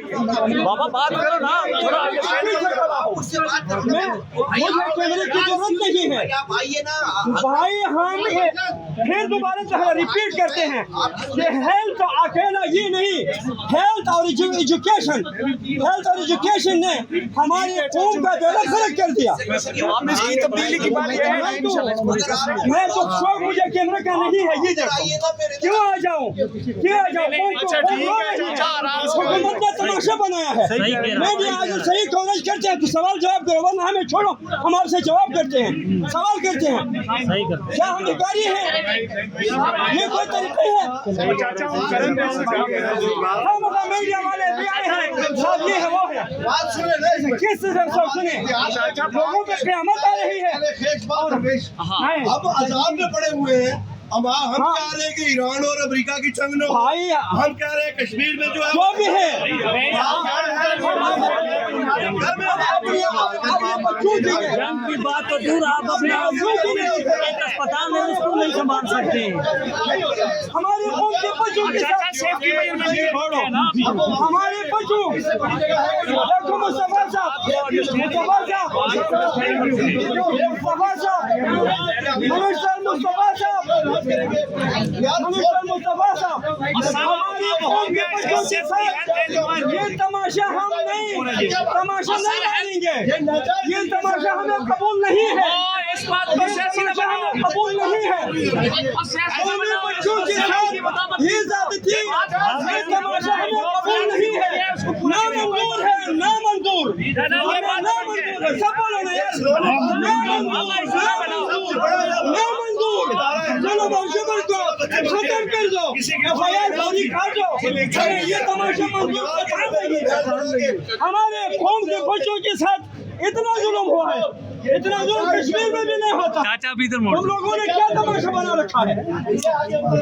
बाबा बात करो ना, थोड़ा उससे बात करो। मुझे कैमरे की जरूरत नहीं है आप आइए ना। भाई। हम फिर दोबारा से रिपीट करते हैं कि हेल्थ अकेला ये नहीं, हेल्थ और एजुकेशन ने हमारी कौम का बेड़ा गर्क कर दिया। आप इसकी तब्दीली की बात है। मैं तो शौक मुझे कैमरा का नहीं है, ये देखो क्यों आ जाऊं, अच्छा ठीक है, हुकूमत ने तमाशा बनाया है। मैं भी आज सही कवरेज करते हैं तो सवाल जवाब करो, वरना हमें छोड़ो, हम आपसे जवाब करते हैं, सवाल करते हैं। क्या हम भिखारी हैं? ये कोई तरीका है? हम मीडिया वाले भी आए हैं, सब ये है वो है, बात सुने किस तरह से सुने? लोगों पे क़यामत आ रही है। अब अजाब में पड़े हुए हैं। अब हम कह रहे हैं कि ईरान और अमेरिका की जंग न हो। भाई हम कह रहे हैं कश्मीर में जो है जो भी है जंग की बात तो दूर, आप अपने एक अस्पताल में उसको नहीं संभाल सकते। हमारे कौम के बच्चों के साथ हमारे बच्चों देखो मुस्तफा साहब हमारी कौम के बच्चों के साथ ये तमाशा हम नहीं डालेंगे, ये तमाशा हमें कबूल नहीं है, इस बात को हमें कबूल नहीं है। हमारे बच्चों के साथ ये ज़्यादती, ये तमाशा हमें कबूल नहीं है, नामंजूर है, नामंजूर है, सब बोलो ना यार, नामंजूर। चलो मुंशिबर को खत्म कर दो, एफआईआर फौरी काट दो, ये तमाशा मंजूर हमारे कौम के बच्चों के साथ इतना जुल्म हुआ है, इतना जुल्म कश्मीर में भी नहीं होता। चाचा भी इधर तुम लोगों ने क्या तमाशा बना रखा है?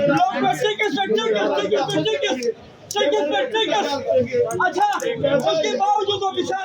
लोग अच्छा उसके बावजूद वो बेचारे